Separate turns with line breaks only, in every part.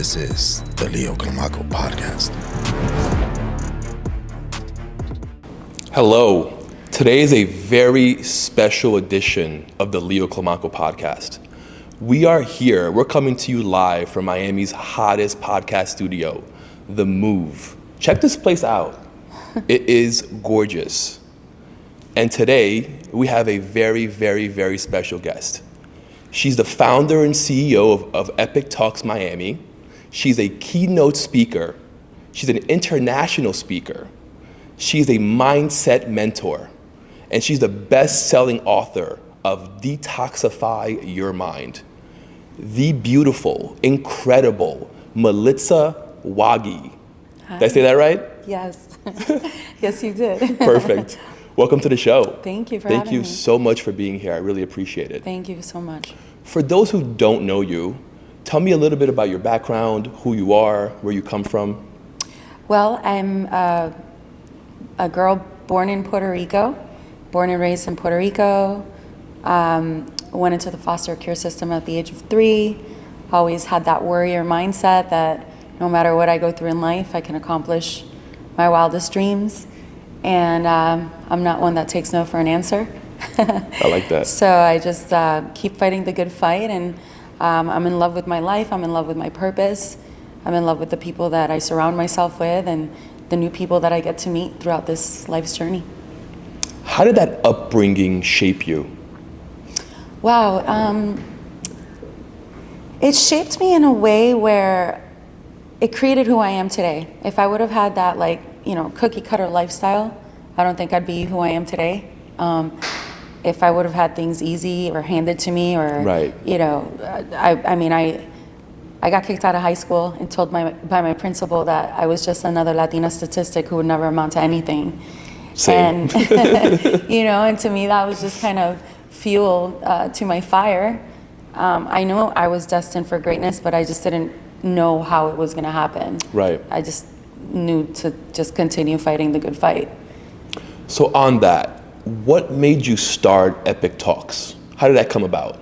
This is the Leo CLIMACO podcast.
Hello. Today is a very special edition of the Leo CLIMACO podcast. We're coming to you live from Miami's hottest podcast studio, The Move. Check this place out. It is gorgeous. And today, we have a very, very, very special guest. She's the founder and CEO of Epic Talks Miami. She's a keynote speaker. She's an international speaker. She's a mindset mentor. And she's the best-selling author of Detoxify Your Mind. The beautiful, incredible Melitsa Waage.
Hi.
Did I say that right?
Yes. Yes, you did.
Perfect. Welcome to the show.
Thank you for having me.
Thank you so much for being here. I really appreciate it.
Thank you so much.
For those who don't know you, tell me a little bit about your background, who you are, where you come from.
Well, I'm a girl born in Puerto Rico, born and raised in Puerto Rico. Went into the foster care system at the age of 3. Always had that warrior mindset that no matter what I go through in life, I can accomplish my wildest dreams. And I'm not one that takes no for an answer.
I like that.
So I just keep fighting the good fight, and I'm in love with my life. I'm in love with my purpose. I'm in love with the people that I surround myself with and the new people that I get to meet throughout this life's journey.
How did that upbringing shape you?
Wow. It shaped me in a way where it created who I am today. If I would have had that cookie cutter lifestyle, I don't think I'd be who I am today. If I would have had things easy or handed to me, or
right.
I got kicked out of high school and told by my principal that I was just another Latina statistic who would never amount to anything.
Same.
And and to me that was just kind of fuel to my fire. I knew I was destined for greatness, but I just didn't know how it was going to happen.
Right.
I just knew to just continue fighting the good fight.
So on that, what made you start Epic Talks? How did that come about?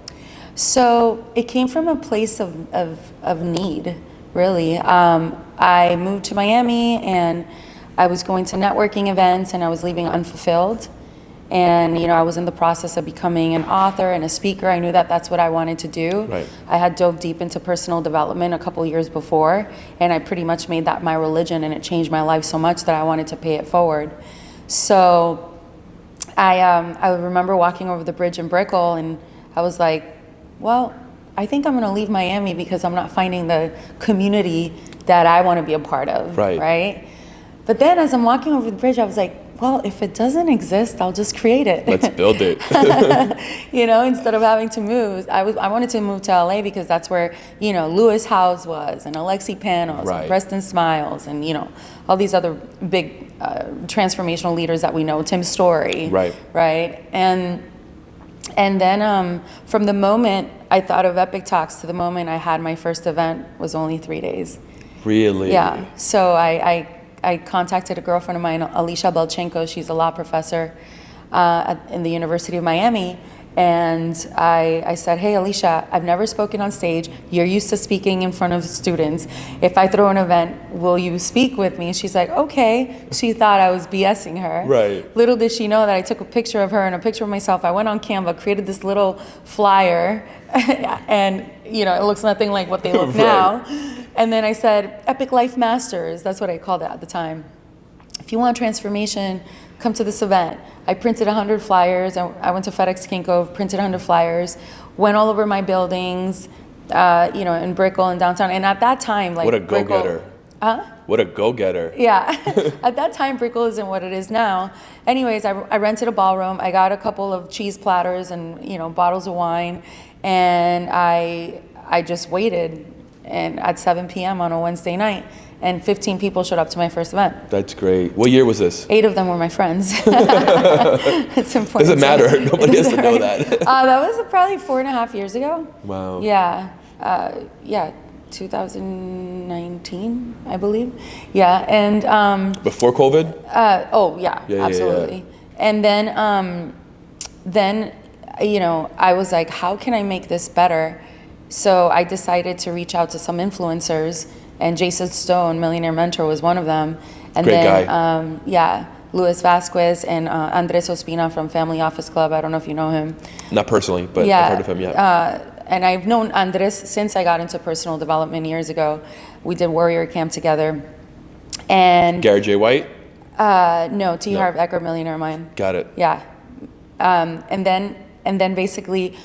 So it came from a place of need, really. I moved to Miami and I was going to networking events and I was leaving unfulfilled. And I was in the process of becoming an author and a speaker. I knew that that's what I wanted to do.
Right.
I had dove deep into personal development a couple years before, and I pretty much made that my religion, and it changed my life so much that I wanted to pay it forward. So I remember walking over the bridge in Brickell, and I was like, well, I think I'm going to leave Miami because I'm not finding the community that I want to be a part of. Right? But then as I'm walking over the bridge, I was like, well, if it doesn't exist, I'll just create it.
Let's build it.
Instead of having to move, I wanted to move to LA because that's where, Lewis Howes was, and Alexi Panos,
right.
and Preston Smiles, and, all these other big transformational leaders that we know, Tim Story. Right. And then from the moment I thought of Epic Talks to the moment I had my first event was only 3 days.
Really?
Yeah. So I contacted a girlfriend of mine, Alicia Belchenko. She's a law professor in the University of Miami. And I said, hey, Alicia, I've never spoken on stage. You're used to speaking in front of students. If I throw an event, will you speak with me? She's like, okay. She thought I was BSing her.
Right.
Little did she know that I took a picture of her and a picture of myself. I went on Canva, created this little flyer, and it looks nothing like what they look
Right.
now. And then I said, Epic Life Masters, that's what I called it at the time. If you want transformation, come to this event. I printed 100 flyers. I went to FedEx King Cove, printed 100 flyers, went all over my buildings, in Brickell and downtown. And at that time,
what a go-getter.
Huh?
What a go-getter.
Yeah. At that time, Brickell isn't what it is now. Anyways, I rented a ballroom. I got a couple of cheese platters and, bottles of wine. And I just waited. And at 7 p.m. on a Wednesday night, and 15 people showed up to my first event.
That's great. What year was this?
8 of them were my friends. It's important.
Doesn't matter. Nobody has to know that.
That was probably 4.5 years ago.
Wow.
Yeah. 2019, I believe. Yeah. And
before COVID?
Absolutely. Yeah. And then I was like, how can I make this better? So I decided to reach out to some influencers, and Jason Stone, Millionaire Mentor, was one of them. And
Great
then,
guy.
Luis Vasquez and Andres Ospina from Family Office Club. I don't know if you know him.
Not personally, but I've heard of him,
And I've known Andres since I got into personal development years ago. We did Warrior Camp together. And
Garrett J. White?
no, T. Harv Eker, Millionaire Mind.
Got it.
Yeah. And then basically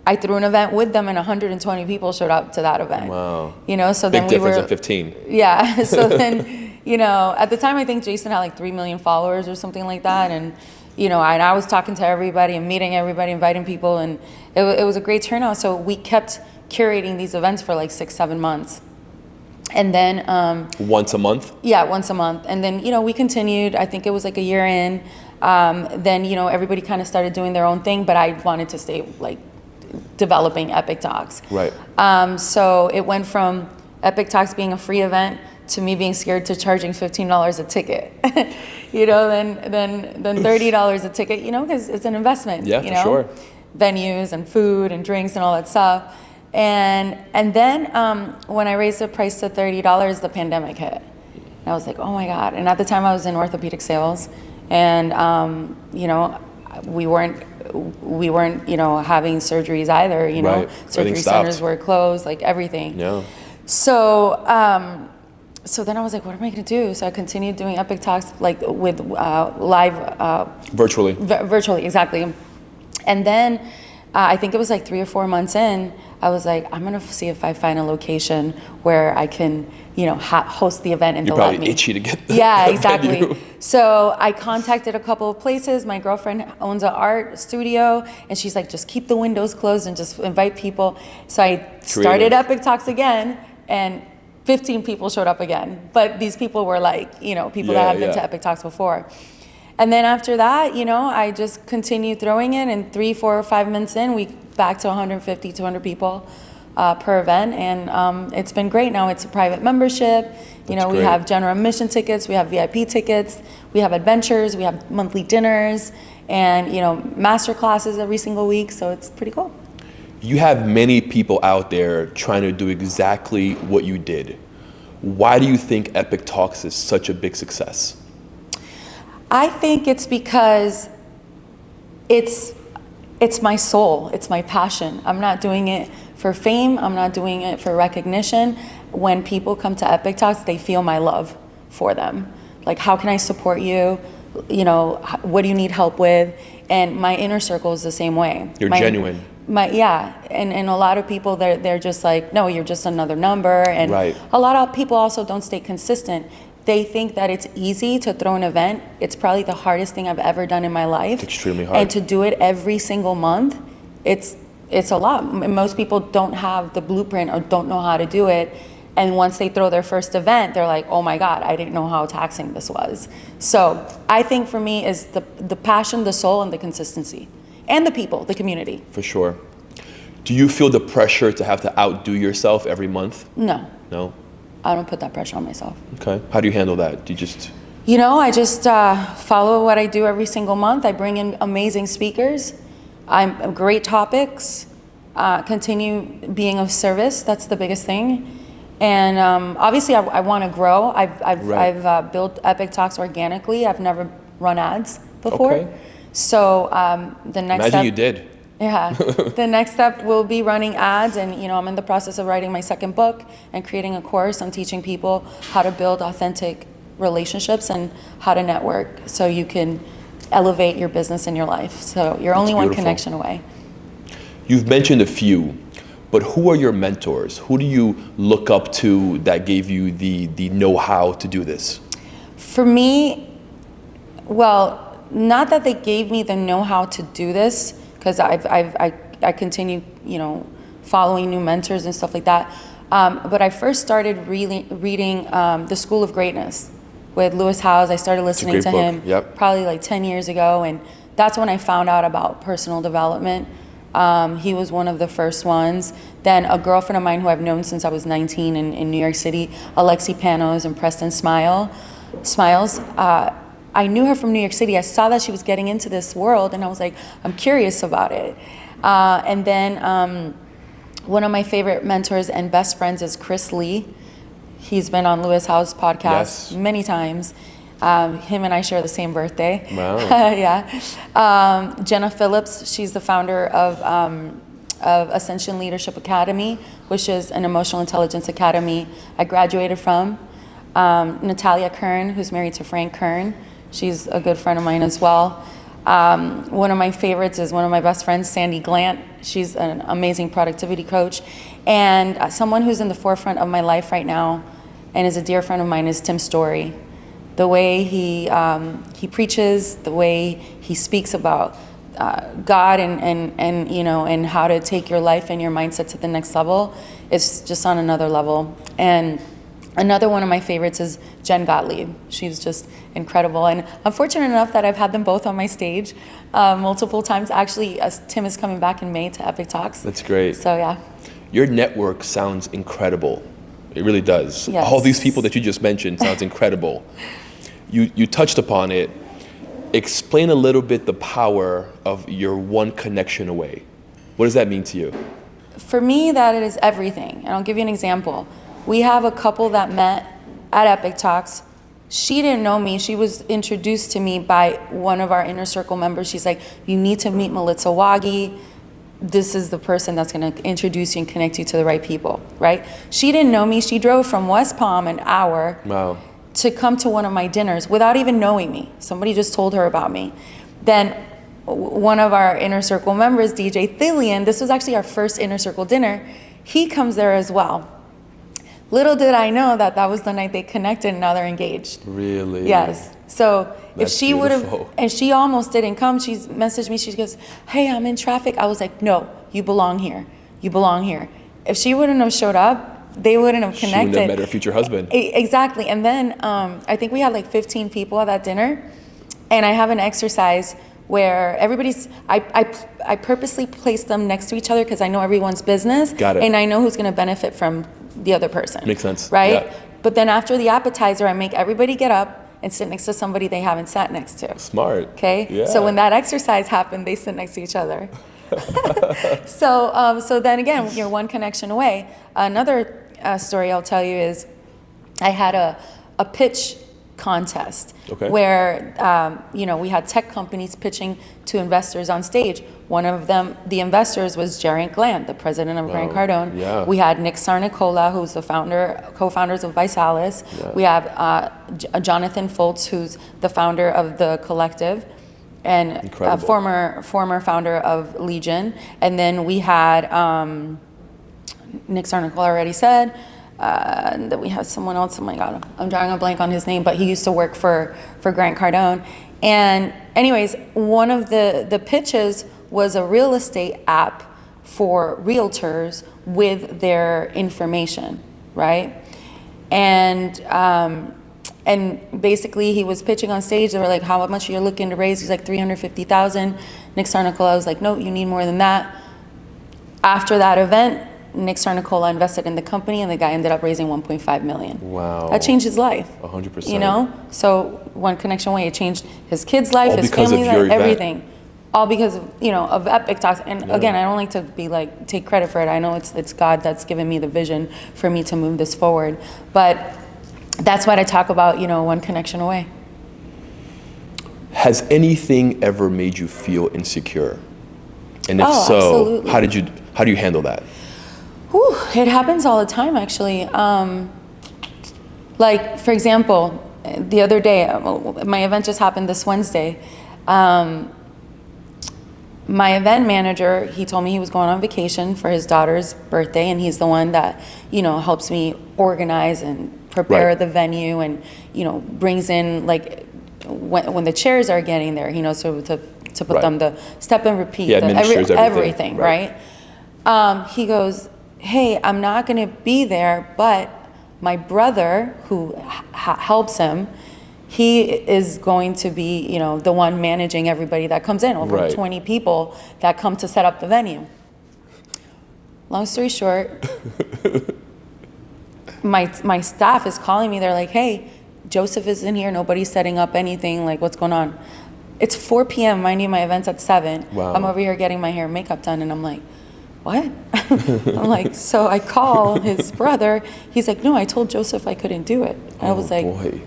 I threw an event with them, and 120 people showed up to that event.
Wow.
You know, so
Big
then we
difference
were
in 15.
Yeah. So then, you know, at the time I think Jason had like 3 million followers or something like that, and you know, I was talking to everybody and meeting everybody, inviting people, and it was a great turnout. So we kept curating these events for like 6-7 months. And then
once a month?
Yeah, once a month. And then, you know, we continued. I think it was like a year in. Then, you know, everybody kind of started doing their own thing, but I wanted to stay like developing Epic Talks.
Right.
So it went from Epic Talks being a free event to me being scared to charging $15 a ticket. You know, then $30 a ticket, you know, because it's an investment.
Yeah,
you
for
know?
sure.
Venues and food and drinks and all that stuff. And then when I raised the price to $30, the pandemic hit. And I was like, oh my God. And at the time I was in orthopedic sales, and you know, we weren't, you know, having surgeries either, you know.
Right.
Surgery centers were closed, like everything.
Yeah.
So then I was like, what am I gonna do? So I continued doing Epic Talks like with live.
Virtually.
Virtually, exactly. And then I think it was like 3 or 4 months in, I was like, I'm gonna see if I find a location where I can, you know, host the event and
You're
they'll let
probably
me.
itchy to get
Yeah, exactly.
venue.
So I contacted a couple of places. My girlfriend owns an art studio, and she's like, just keep the windows closed and just invite people. So I started Epic Talks again, and 15 people showed up again. But these people were like, you know, people that have been to Epic Talks before. And then after that, you know, I just continued throwing it, and 3, 4, or 5 months in, we back to 150, 200 people per event, and it's been great. Now it's a private membership. You know, we have general admission tickets, we have VIP tickets, we have adventures, we have monthly dinners, and you know, master classes every single week. So it's pretty cool.
You have many people out there trying to do exactly what you did. Why do you think Epic Talks is such a big success?
I think it's because it's my soul, it's my passion. I'm not doing it for fame, I'm not doing it for recognition. When people come to Epic Talks, they feel my love for them. Like, how can I support you? You know, what do you need help with? And my inner circle is the same way.
You're genuine.
And a lot of people, they're just like, no, you're just another number. And a lot of people also don't stay consistent. They think that it's easy to throw an event. It's probably the hardest thing I've ever done in my life.
It's extremely hard.
And to do it every single month, it's a lot. Most people don't have the blueprint or don't know how to do it. And once they throw their first event, they're like, oh my God, I didn't know how taxing this was. So I think for me is the passion, the soul, and the consistency. And the people, the community.
For sure. Do you feel the pressure to have to outdo yourself every month?
No.
No?
I don't put that pressure on myself.
Okay. How do you handle that? Do you just...
You know, I just follow what I do every single month. I bring in amazing speakers. I'm great topics. Continue being of service. That's the biggest thing. And obviously, I want to grow. I've built Epic Talks organically. I've never run ads before.
Okay.
So the next step...
Imagine you did.
Yeah. The next step will be running ads, and you know, I'm in the process of writing my second book and creating a course on teaching people how to build authentic relationships and how to network so you can elevate your business and your life. So you're only one connection away.
You've mentioned a few, but who are your mentors? Who do you look up to that gave you the know-how to do this?
For me, well, not that they gave me the know-how to do this, because I continue, you know, following new mentors and stuff like that. But I first started reading The School of Greatness with Lewis Howes. I started listening to him probably like 10 years ago, and that's when I found out about personal development. He was one of the first ones. Then a girlfriend of mine who I've known since I was 19 in New York City, Alexi Panos and Preston Smiles. I knew her from New York City. I saw that she was getting into this world, and I was like, I'm curious about it. And then One of my favorite mentors and best friends is Chris Lee. He's been on Lewis Howes' podcast many times. Him and I share the same birthday.
Wow.
Yeah. Jenna Phillips, she's the founder of Ascension Leadership Academy, which is an emotional intelligence academy I graduated from. Natalia Kern, who's married to Frank Kern. She's a good friend of mine as well. One of my favorites is one of my best friends, Sandy Glant. She's an amazing productivity coach. And someone who's in the forefront of my life right now and is a dear friend of mine is Tim Story. The way he preaches, the way he speaks about God and you know, and how to take your life and your mindset to the next level, it's just on another level. And another one of my favorites is Jen Gottlieb. She's just incredible. And I'm fortunate enough that I've had them both on my stage multiple times. Actually, Tim is coming back in May to Epic Talks.
That's great.
So yeah.
Your network sounds incredible. It really does.
Yes.
All these people that you just mentioned sounds incredible. You touched upon it. Explain a little bit the power of your one connection away. What does that mean to you?
For me, that is everything. And I'll give you an example. We have a couple that met at Epic Talks. She didn't know me. She was introduced to me by one of our inner circle members. She's like, you need to meet Melitsa Waage. This is the person that's going to introduce you and connect you to the right people, right? She didn't know me. She drove from West Palm an hour to come to one of my dinners without even knowing me. Somebody just told her about me. Then one of our inner circle members, DJ Thillian, this was actually our first inner circle dinner. He comes there as well. Little did I know that that was the night they connected and now they're engaged.
Really?
Yes. So
That's
if she would have,
beautiful.
and she almost didn't come, she messaged me, she goes, hey, I'm in traffic. I was like, no, you belong here. You belong here. If she wouldn't have showed up, they wouldn't have connected. She wouldn't have
met her future husband.
Exactly. And then I think we had like 15 people at that dinner. And I have an exercise where everybody's, I purposely place them next to each other because I know everyone's business.
Got it.
And I know who's going to benefit from the other person.
Makes sense.
Right?
Yeah.
But then after the appetizer, I make everybody get up and sit next to somebody they haven't sat next to.
Smart.
Okay?
Yeah.
So when that exercise happened, they sit next to each other. So then again, you're one connection away. Another story I'll tell you is I had a pitch contest where we had tech companies pitching to investors on stage. One of them, the investors, was Geraint Glant, the president of Grant Cardone.
Yeah.
We had Nick Sarnicola, who's the co-founders of Visalis.
Yeah.
We have Jonathan Foltz, who's the founder of The Collective and former founder of Legion. And then we had Nick Sarnicola, already said. And then we have someone else, oh my God, I'm drawing a blank on his name, but he used to work for Grant Cardone. And anyways, one of the pitches was a real estate app for realtors with their information, right? And basically he was pitching on stage. They were like, how much are you looking to raise? He's like, 350,000. Nick Sarnicola was like, no, you need more than that. After that event, Nick Sarnicola invested in the company, and the guy ended up raising 1.5 million.
Wow.
That changed his life.
100%.
You know? So one connection away, it changed his kid's life,
All
his
because
family's
of your
life,
event.
everything. All because of Epic Talks. And again, I don't like to be like, take credit for it. I know it's God that's given me the vision for me to move this forward. But that's what I talk about, one connection away.
Has anything ever made you feel insecure? And if so,
absolutely.
how do you handle that?
Whew, it happens all the time, actually. Like, for example, the other day, my event just happened this Wednesday. My event manager, he told me he was going on vacation for his daughter's birthday, and he's the one that, helps me organize and prepare the venue and, brings in, like, when the chairs are getting there, so to put them, the step and repeat, everything, right? He goes, hey, I'm not going to be there, but my brother, who helps him, he is going to be, the one managing everybody that comes in, over 20 people that come to set up the venue. Long story short, my staff is calling me. They're like, hey, Joseph isn't here. Nobody's setting up anything. Like, what's going on? It's 4 p.m. Mind you, my event's at 7.
Wow.
I'm over here getting my hair and makeup done, and I'm like, what? I'm like, so I call his brother. He's like, no, I told Joseph I couldn't do it. And I was like,
boy.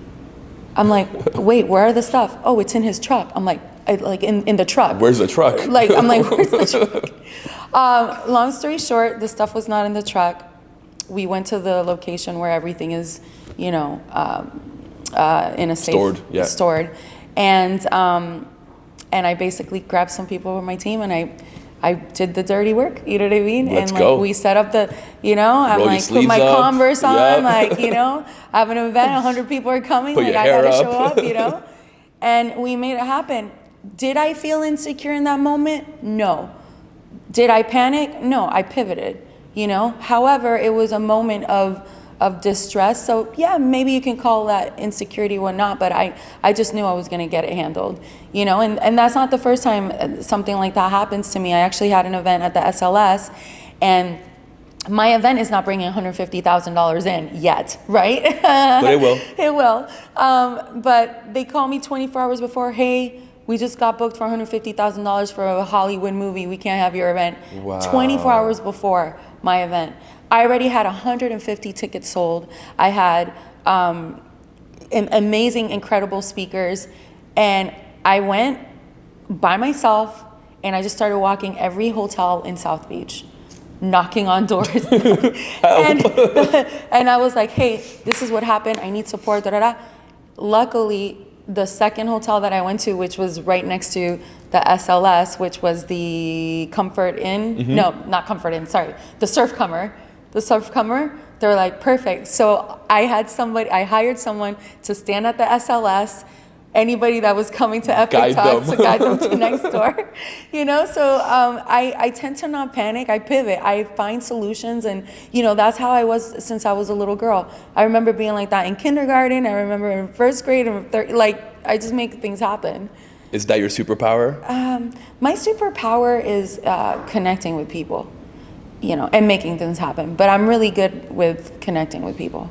I'm like, wait, where are the stuff? Oh, it's in his truck. I'm like, in the truck.
Where's the truck?
I'm like, where's the truck? Long story short, the stuff was not in the truck. We went to the location where everything is, in a safe, stored. And I basically grabbed some people from my team and I did the dirty work, you know what I mean?
Let's
and
go.
We set up the, I'm
Roll
like, put my
up.
Converse on, I have an event, 100 people are coming,
Put
I
hair
gotta
up.
show up, And we made it happen. Did I feel insecure in that moment? No. Did I panic? No, I pivoted, However, it was a moment of distress. So yeah, maybe you can call that insecurity or whatnot, but I just knew I was gonna get it handled, and that's not the first time something like that happens to me. I actually had an event at the SLS, and my event is not bringing $150,000 in yet, right?
But it will.
It will. But they call me 24 hours before, hey, we just got booked for $150,000 for a Hollywood movie. We can't have your event.
Wow.
24 hours before my event. I already had 150 tickets sold. I had amazing, incredible speakers. And I went by myself and I just started walking every hotel in South Beach, knocking on doors. and I was like, hey, this is what happened. I need support, Luckily, the second hotel that I went to, which was right next to the SLS, which was the Comfort Inn. Mm-hmm. No, not Comfort Inn, sorry. The Surf Comer. They're like, perfect. So I hired someone to stand at the SLS, anybody that was coming to Epic Talks to guide them to next door. So I tend to not panic. I pivot. I find solutions. And, that's how I was since I was a little girl. I remember being like that in kindergarten. I remember in first grade and third, I just make things happen.
Is that your superpower?
My superpower is connecting with people, and making things happen. But I'm really good with connecting with people.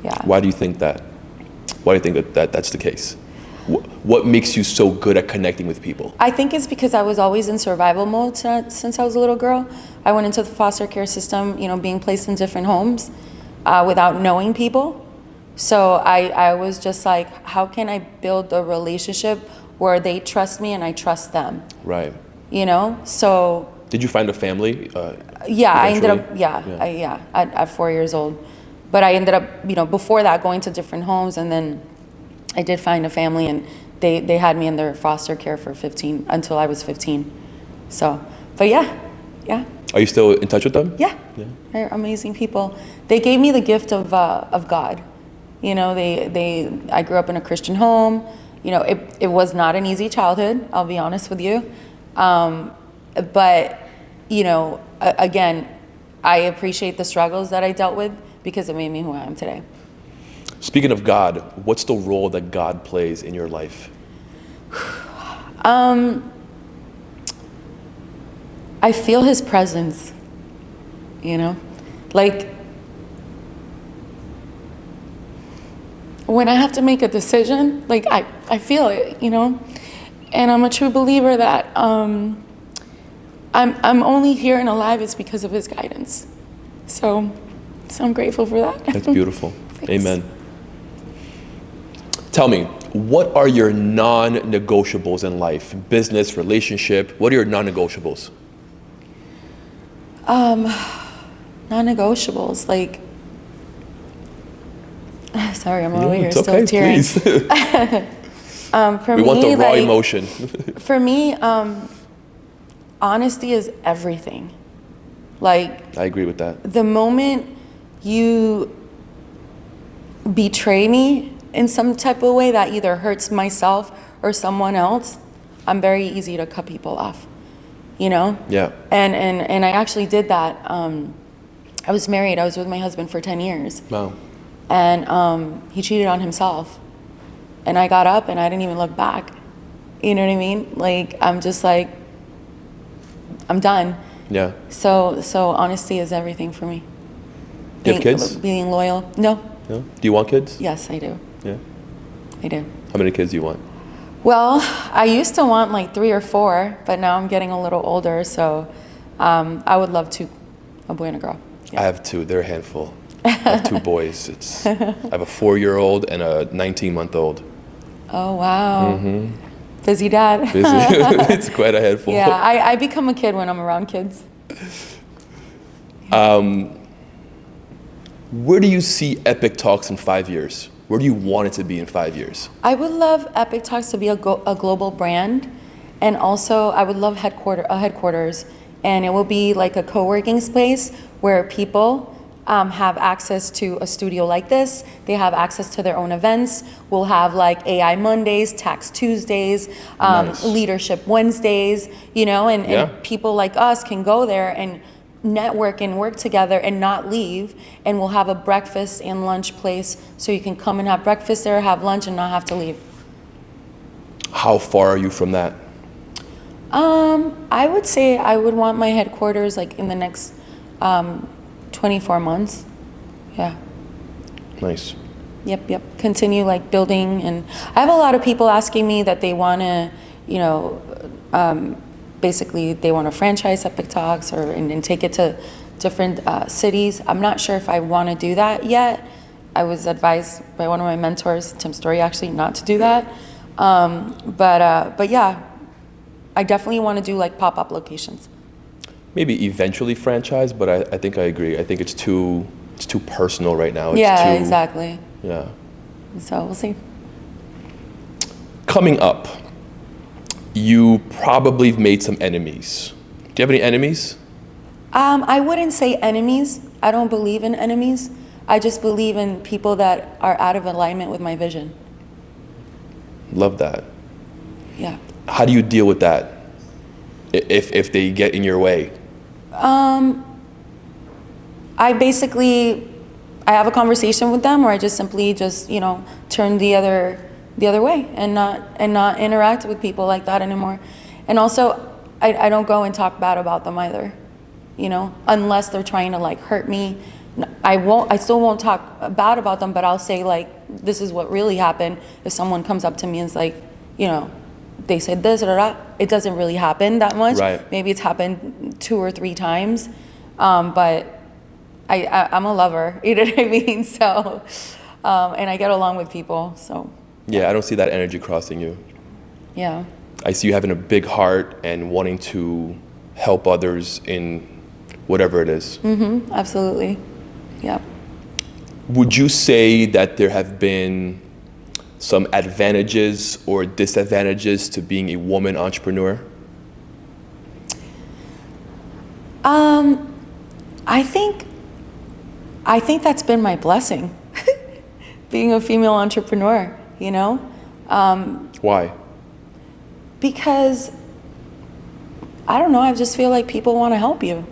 Yeah.
Why do you think that? Why do you think that's the case? What makes you so good at connecting with people?
I think it's because I was always in survival mode since I was a little girl. I went into the foster care system, being placed in different homes without knowing people. So I was just like, how can I build a relationship where they trust me and I trust them?
Right.
So.
Did you find a family?
Yeah, I ended up, at 4 years old. But I ended up, before that, going to different homes, and then I did find a family, and they had me in their foster care for until I was 15. So, but yeah.
Are you still in touch with them?
Yeah. They're amazing people. They gave me the gift of God. I grew up in a Christian home. It was not an easy childhood, I'll be honest with you. But, again, I appreciate the struggles that I dealt with because it made me who I am today.
Speaking of God, what's the role that God plays in your life?
I feel his presence, when I have to make a decision, I feel it, and I'm a true believer that I'm only here and alive is because of his guidance. So I'm grateful for that.
That's beautiful. Amen. Tell me, what are your non-negotiables in life? Business, relationship, what are your non-negotiables?
Non-negotiables, sorry, I'm over here
it's
still
okay,
tearing.
Please.
For
we
me,
want the raw emotion.
For me, honesty is everything. I
agree with that.
The moment you betray me in some type of way that either hurts myself or someone else, I'm very easy to cut people off, Yeah. And I actually did that. I was married. I was with my husband for 10 years.
Wow.
And he cheated on himself. And I got up and I didn't even look back. You know what I mean? I'm just like, I'm done.
Yeah.
So honesty is everything for me.
Do you have kids?
Being loyal. No.
Do you want kids?
Yes, I do.
Yeah.
I do.
How many kids do you want?
Well, I used to want 3 or 4, but now I'm getting a little older, so I would love 2. A boy and a girl.
I have two. They're a handful. I have two boys. I have a 4-year-old and a 19-month-old.
Oh, wow. Busy dad.
Busy. It's quite a handful.
Yeah, I become a kid when I'm around kids.
Where do you see Epic Talks in 5 years? Where do you want it to be in 5 years?
I would love Epic Talks to be a global brand. And also, I would love headquarters. And it will be like a co-working space where people have access to a studio like this. They have access to their own events. We'll have like AI Mondays, Tax Tuesdays,
Nice.
Leadership Wednesdays, and people like us can go there and network and work together and not leave. And we'll have a breakfast and lunch place so you can come and have breakfast there, have lunch, and not have to leave.
How far are you from that?
I would say I would want my headquarters like in the next 24 months. Yeah.
Nice.
Yep. Continue like building, and I have a lot of people asking me that they want to, basically they want to franchise Epic Talks and take it to different cities. I'm not sure if I want to do that yet. I was advised by one of my mentors, Tim Story, actually not to do that. But yeah, I definitely want to do like pop-up locations.
Maybe eventually franchise, but I think I agree. I think it's too personal right now.
Exactly.
Yeah.
So we'll see.
Coming up, you probably have made some enemies. Do you have any enemies?
I wouldn't say enemies. I don't believe in enemies. I just believe in people that are out of alignment with my vision.
Love that.
Yeah.
How do you deal with that if they get in your way?
I have a conversation with them, or I just simply turn the other way and not interact with people like that anymore. And also, I don't go and talk bad about them either, unless they're trying to like hurt me. I still won't talk bad about them, but I'll say like, this is what really happened. If someone comes up to me and is like, they said this, it doesn't really happen that much.
Right.
Maybe it's happened 2 or 3 times, but I'm a lover, you know what I mean? So, and I get along with people, so.
Yeah, I don't see that energy crossing you.
Yeah.
I see you having a big heart and wanting to help others in whatever it is.
Mm-hmm, absolutely, yeah.
Would you say that there have been some advantages or disadvantages to being a woman entrepreneur?
I think that's been my blessing, being a female entrepreneur,
Why?
Because, I don't know, I just feel like people want to help you,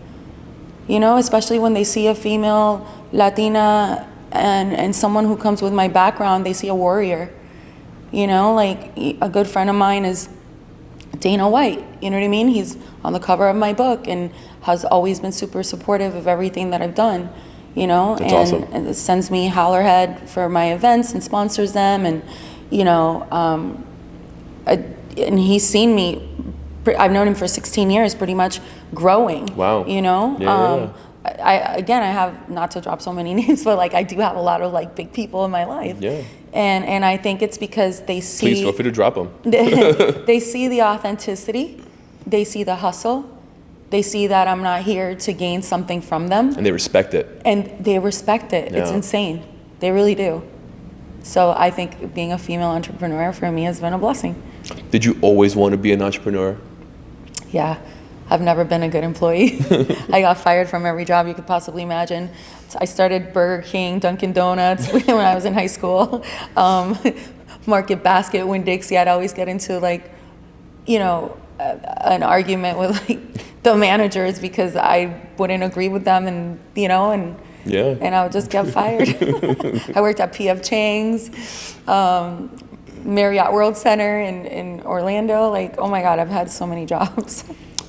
especially when they see a female Latina and someone who comes with my background, they see a warrior. Like a good friend of mine is Dana White, you know what I mean? He's on the cover of my book and has always been super supportive of everything that I've done,
That's
and,
awesome.
and it sends me Hallerhead for my events and sponsors them, and and he's seen me. I've known him for 16 years, pretty much growing.
Wow. Yeah.
I have, not to drop so many names, but like I do have a lot of like big people in my life.
Yeah.
And I think it's because they see.
Please feel free to drop them.
They see the authenticity, they see the hustle, they see that I'm not here to gain something from them.
And they respect it.
And they respect it.
Yeah.
It's insane. They really do. So I think being a female entrepreneur for me has been a blessing.
Did you always want to be an entrepreneur?
Yeah, I've never been a good employee. I got fired from every job you could possibly imagine. I started Burger King, Dunkin' Donuts when I was in high school. Market Basket, Winn-Dixie. I'd always get into like, an argument with like the managers because I wouldn't agree with them, and
Yeah.
and I would just get fired. I worked at P.F. Chang's, Marriott World Center in Orlando. Like, oh my God, I've had so many jobs.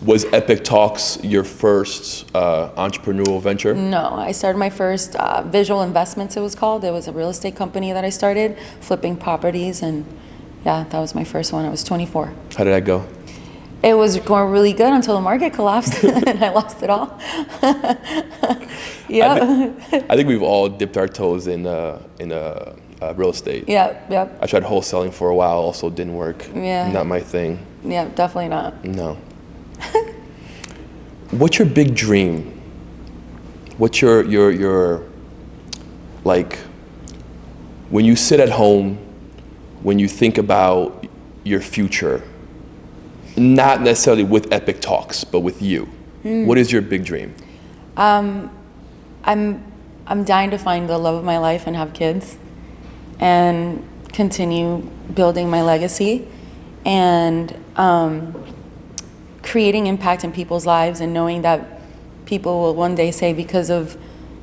Was Epic Talks your first entrepreneurial venture?
No, I started my first Visual Investments, it was called. It was a real estate company that I started, flipping properties, and yeah, that was my first one. I was 24.
How did that go?
It was going really good until the market collapsed and I lost it all. Yeah.
I think we've all dipped our toes in real estate.
Yeah.
I tried wholesaling for a while, also didn't work.
Yeah.
Not my thing.
Yeah, definitely not.
No. What's your big dream? What's your like, when you sit at home, when you think about your future, not necessarily with Epic Talks, but with you, what is your big dream?
I'm dying to find the love of my life and have kids and continue building my legacy and creating impact in people's lives and knowing that people will one day say, because of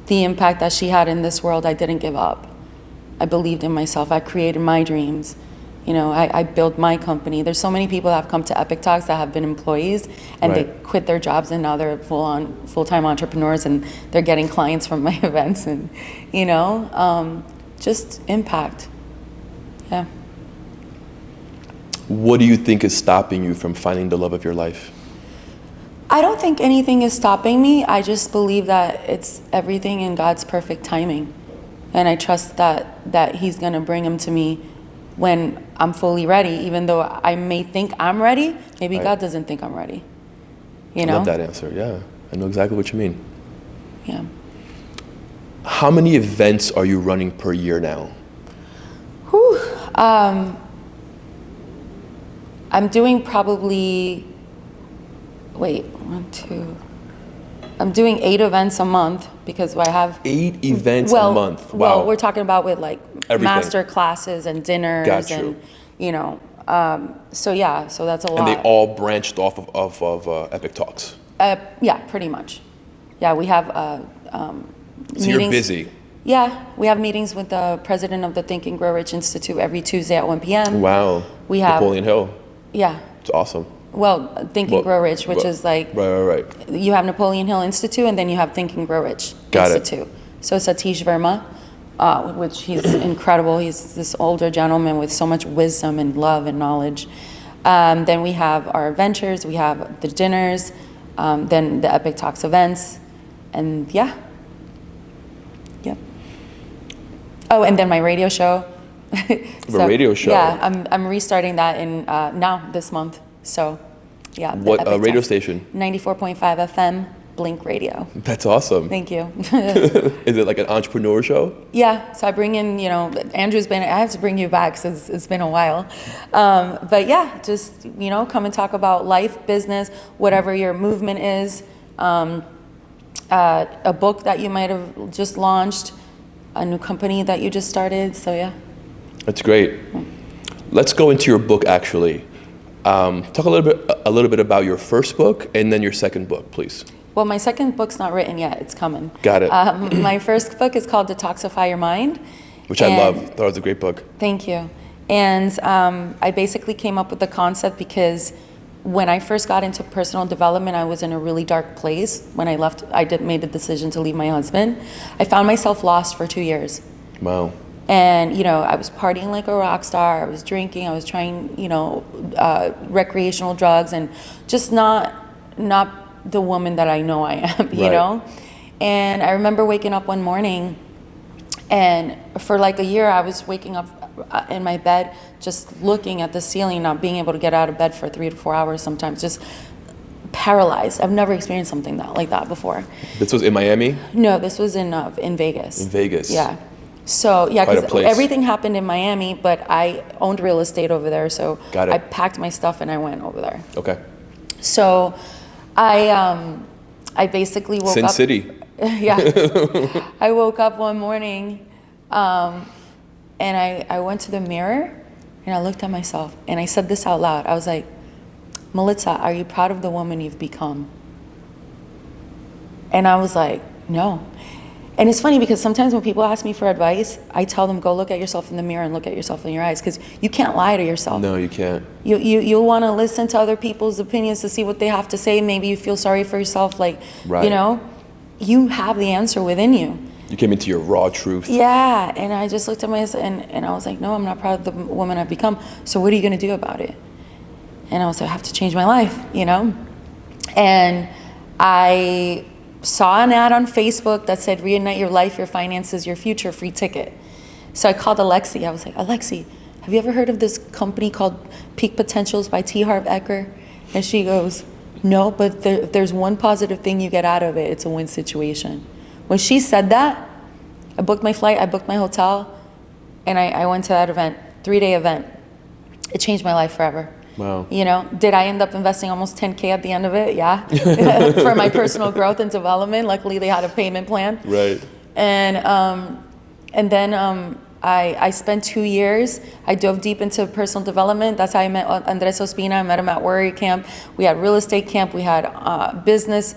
the impact that she had in this world, I didn't give up. I believed in myself. I created my dreams. You know, I built my company. There's so many people that have come to Epic Talks that have been employees and
Right.
they quit their jobs and now they're full-time entrepreneurs and they're getting clients from my events and, you know, just impact. Yeah.
What do you think is stopping you from finding the love of your life?
I don't think anything is stopping me. I just believe that it's everything in God's perfect timing. And I trust that He's going to bring them to me when I'm fully ready, even though I may think I'm ready. Maybe
Right.
God doesn't think I'm ready. You
I
know?
love that answer. Yeah, I know exactly what you mean.
Yeah.
How many events are you running per year now?
Whew. I'm doing probably, I'm doing 8 events a month because I have
8 events a month. Wow.
Well, we're talking about with like
Everything.
master classes and dinners.
Got you.
And, you know, so yeah, so that's a lot.
And they all branched off of Epic Talks.
Yeah, pretty much. Yeah, we have
So
meetings.
you're busy.
Yeah, we have meetings with the president of the Think and Grow Rich Institute every Tuesday at 1 p.m.
Wow.
We have-
Napoleon Hill.
Yeah,
It's awesome.
well, Think and Grow Rich, which is like,
Right.
you have Napoleon Hill Institute and then you have Think and Grow Rich
Got it.
Institute. So Satish Verma, which he's incredible. He's this older gentleman with so much wisdom and love and knowledge. Then we have our adventures, we have the dinners, then the Epic Talks events, and yeah. Yep. Oh, and then my radio show.
Radio show?
Yeah, I'm restarting that in now this month. So, yeah. the
What
Epic
radio
Talks.
station?
94.5 FM, Blink Radio.
That's awesome.
Thank you.
Is it like an entrepreneur show?
Yeah, so I bring in, you know, Andrew's been, I have to bring you back because it's been a while. But yeah, just, you know, come and talk about life, business, whatever your movement is. A book that you might have just launched, a new company that you just started. So yeah.
That's great. Let's go into your book, actually. Talk a little bit about your first book and then your second book, please.
Well, my second book's not written yet. It's coming.
Got it.
My first book is called Detoxify Your Mind.
Which I love. Thought it was a great book.
Thank you. And I basically came up with the concept because when I first got into personal development, I was in a really dark place. When I left, made the decision to leave my husband. I found myself lost for 2 years.
Wow.
And, you know, I was partying like a rock star. I was drinking. I was trying, you know, recreational drugs and just not the woman that I know I am, you
Right.
know? And I remember waking up one morning and for like a year, I was waking up in my bed, just looking at the ceiling, not being able to get out of bed for 3 to 4 hours sometimes, just paralyzed. I've never experienced something like that before.
This was in Miami?
No, this was in Vegas.
In Vegas.
Yeah. So yeah,
Quite a
because
place.
everything happened in Miami, but I owned real estate over there, so
Got it.
I packed my stuff and I went over there.
Okay.
So I basically woke
Sin
up.
City.
Yeah. I woke up one morning, and I went to the mirror and I looked at myself and I said this out loud. I was like, Melitsa, are you proud of the woman you've become? And I was like, no. And it's funny because sometimes when people ask me for advice, I tell them, go look at yourself in the mirror and look at yourself in your eyes, because you can't lie to yourself.
No, you can't.
You'll want to listen to other people's opinions to see what they have to say. Maybe you feel sorry for yourself, like,
Right.
you know, you have the answer within you.
You came into your raw truth.
Yeah, and I just looked at myself and I was like, no, I'm not proud of the woman I've become. So what are you going to do about it? And I was like, I have to change my life, you know? And I saw an ad on Facebook that said, reignite your life, your finances, your future, free ticket. So I called Alexi. I was like, Alexi, have you ever heard of this company called Peak Potentials by T. Harv Eker? And she goes, no, but there's one positive thing you get out of it. It's a win situation. When she said that, I booked my flight, I booked my hotel, and I went to that event, 3-day event. It changed my life forever.
Wow.
You know, did I end up investing almost $10K at the end of it? Yeah. For my personal growth and development. Luckily, they had a payment plan.
Right.
And then I spent 2 years. I dove deep into personal development. That's how I met Andres Ospina. I met him at Warrior Camp. We had real estate camp. We had business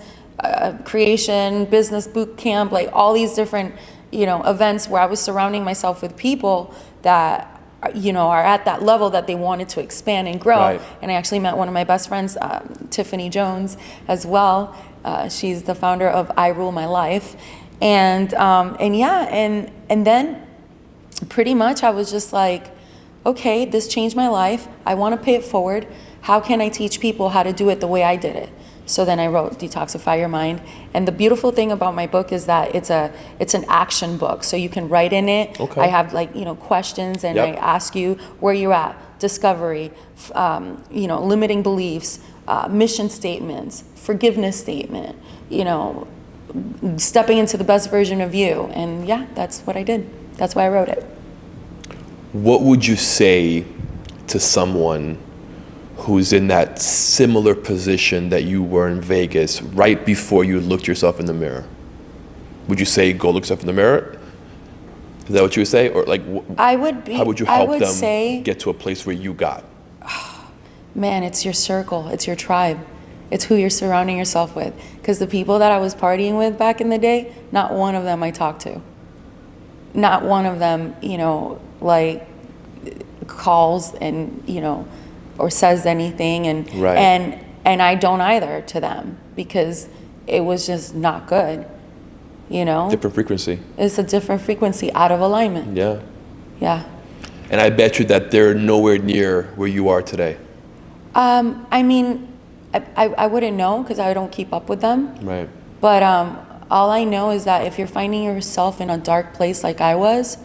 creation, business boot camp, like all these different, you know, events where I was surrounding myself with people that, you know, are at that level that they wanted to expand and grow.
Right.
And I actually met one of my best friends, Tiffany Jones, as well. She's the founder of I Rule My Life. And then pretty much I was just like, okay, this changed my life. I want to pay it forward. How can I teach people how to do it the way I did it? So then I wrote Detoxify Your Mind. And the beautiful thing about my book is that it's an action book. So you can write in it.
Okay.
I have, like, you know, questions, and
Yep.
I ask you where you're at, discovery, you know, limiting beliefs, mission statements, forgiveness statement, you know, stepping into the best version of you. And yeah, that's what I did. That's why I wrote it.
What would you say to someone who's in that similar position that you were in Vegas right before you looked yourself in the mirror? Would you say go look yourself in the mirror? Is that what you would say? Or like,
I would be,
how would you help them
say,
get to a place where you got?
man, it's your circle, it's your tribe. It's who you're surrounding yourself with. Because the people that I was partying with back in the day, not one of them I talked to. Not one of them, you know, like calls and, you know, or says anything, and
Right.
and I don't either to them, because it was just not good, you know.
Different frequency.
It's a different frequency, out of alignment.
Yeah.
Yeah.
And I bet you that they're nowhere near where you are today.
I mean, I wouldn't know, because I don't keep up with them.
Right.
But all I know is that if you're finding yourself in a dark place like I was,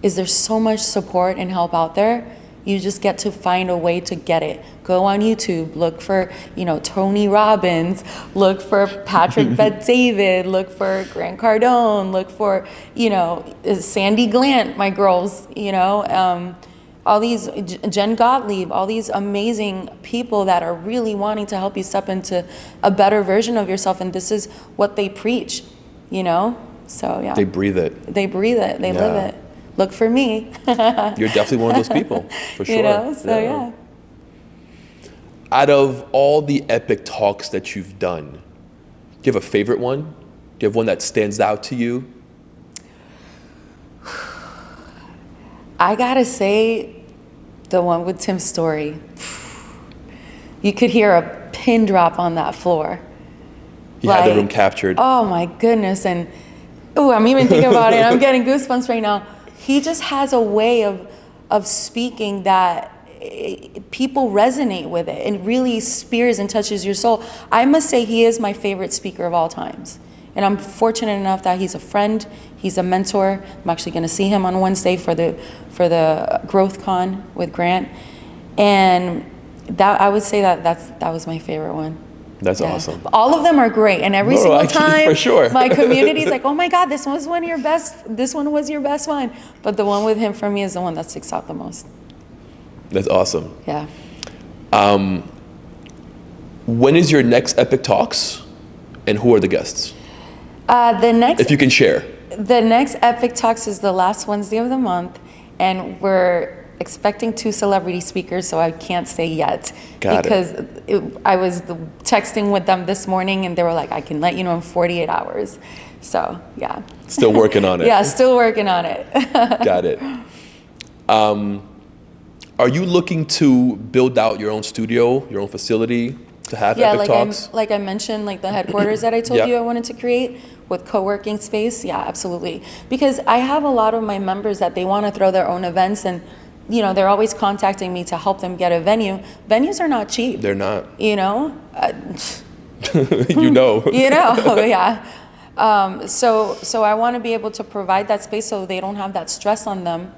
is there's so much support and help out there. You just get to find a way to get it. Go on YouTube, look for, you know, Tony Robbins, look for Patrick Bet-David, look for Grant Cardone, look for, you know, Sandy Glant, my girls, you know, all these, Jen Gottlieb, all these amazing people that are really wanting to help you step into a better version of yourself. And this is what they preach, you know? So, yeah.
They breathe it.
They breathe it. They live it. Look for me.
You're definitely one of those people, for sure.
You know, so yeah.
Out of all the epic talks that you've done, do you have a favorite one? Do you have one that stands out to you?
I gotta say, the one with Tim Story. You could hear a pin drop on that floor.
You had the room captured.
Oh my goodness. And oh, I'm even thinking about it. I'm getting goosebumps right now. He just has a way of speaking that people resonate with it, and really spears and touches your soul. I must say he is my favorite speaker of all times. And I'm fortunate enough that he's a friend, he's a mentor. I'm actually gonna see him on Wednesday for the Growth Con with Grant. And that, I would say that was my favorite one.
That's awesome.
All of them are great, and every single time,
for sure.
my community's like, "Oh my God, this one was one of your best. This one was your best one." But the one with him for me is the one that sticks out the most.
That's awesome.
Yeah.
When is your next Epic Talks, and who are the guests? If you can share.
The next Epic Talks is the last Wednesday of the month, and we're expecting 2 celebrity speakers, so I can't say yet. Because I was texting with them this morning, and they were like, I can let you know in 48 hours. So, yeah.
Still working on it.
Yeah, still working on it.
Got it. Are you looking to build out your own studio, your own facility to have Epic Talks?
Like I mentioned, like the headquarters that I told
Yep.
you I wanted to create with co-working space. Yeah, absolutely. Because I have a lot of my members that they want to throw their own events, and they're always contacting me to help them get a venue. Venues are not cheap.
They're not.
You know? Yeah. So I want to be able to provide that space so they don't have that stress on them,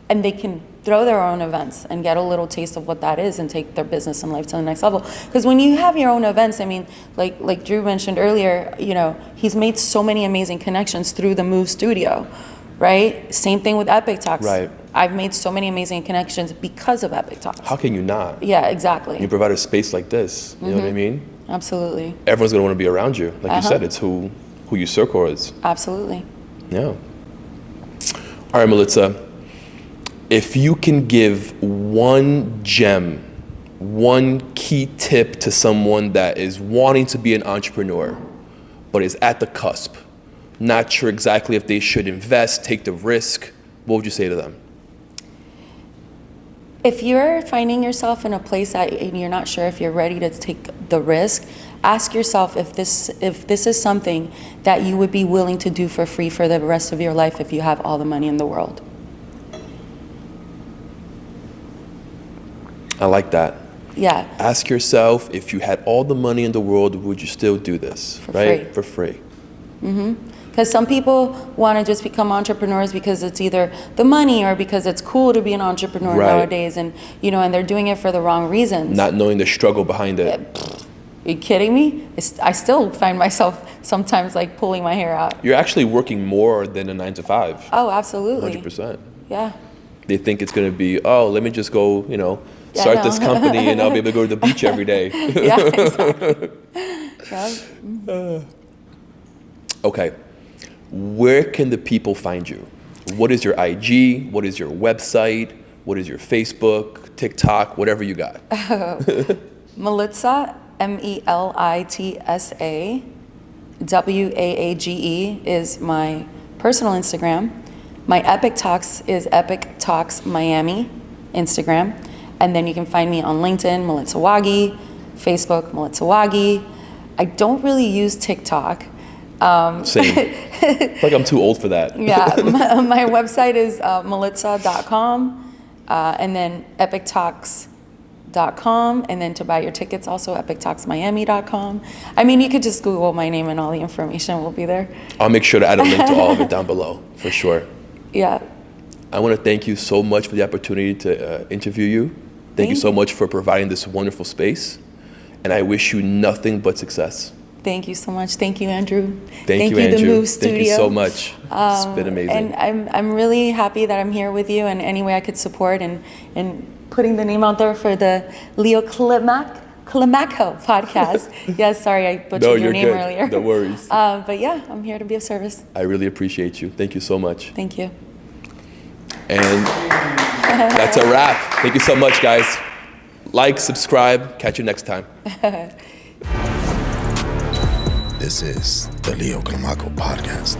and they can throw their own events and get a little taste of what that is and take their business and life to the next level. Because when you have your own events, I mean, like Drew mentioned earlier, he's made so many amazing connections through the Move Studio, right? Same thing with Epic Talks.
Right.
I've made so many amazing connections because of Epic Talks.
How can you not?
Yeah, exactly.
You provide a space like this, you know what I mean?
Absolutely.
Everyone's gonna want to be around you. Like you said, it's who your circle is.
Absolutely.
Yeah. All right, Melitsa. If you can give one gem, one key tip to someone that is wanting to be an entrepreneur, but is at the cusp, not sure exactly if they should invest, take the risk, what would you say to them?
If you're finding yourself in a place that you're not sure if you're ready to take the risk, ask yourself if this is something that you would be willing to do for free for the rest of your life if you have all the money in the world.
I like that.
Yeah.
Ask yourself, if you had all the money in the world, would you still do this?
For
right?
free.
For free.
Because some people want to just become entrepreneurs because it's either the money or because it's cool to be an entrepreneur nowadays, and and they're doing it for the wrong reasons.
Not knowing the struggle behind it.
Are you kidding me? I still find myself sometimes like pulling my hair out.
You're actually working more than a 9 to 5.
Oh, absolutely.
100%.
Yeah.
They think it's going to be, let me just go, start this company and I'll be able to go to the beach every day.
Yeah, exactly. Yeah.
Okay. Where can the people find you? What is your IG? What is your website? What is your Facebook, TikTok, whatever you got?
Melitsa, Melitsa Waage is my personal Instagram. My Epic Talks is Epic Talks Miami Instagram. And then you can find me on LinkedIn, Melitsa Waage, Facebook, Melitsa Waage. I don't really use TikTok.
Same. Like I'm too old for that.
Yeah, my website is melitsa.com, and then epictalks.com, and then to buy your tickets also epictalksmiami.com. I mean, you could just Google my name and all the information will be there.
I'll make sure to add a link to all of it down below, for sure.
Yeah.
I want to thank you so much for the opportunity to interview you. Thank you so much for providing this wonderful space, and I wish you nothing but success.
Thank you so much. Thank you, Andrew.
Thank you, Andrew.
The Move Studio.
Thank you so much. It's been amazing.
And I'm really happy that I'm here with you, and any way I could support and putting the name out there for the CLIMACO podcast. Yes, sorry, I butchered your name earlier.
No worries.
But yeah, I'm here to be of service.
I really appreciate you. Thank you so much.
Thank you.
And that's a wrap. Thank you so much, guys. Like, subscribe. Catch you next time.
This is the CLIMACO podcast.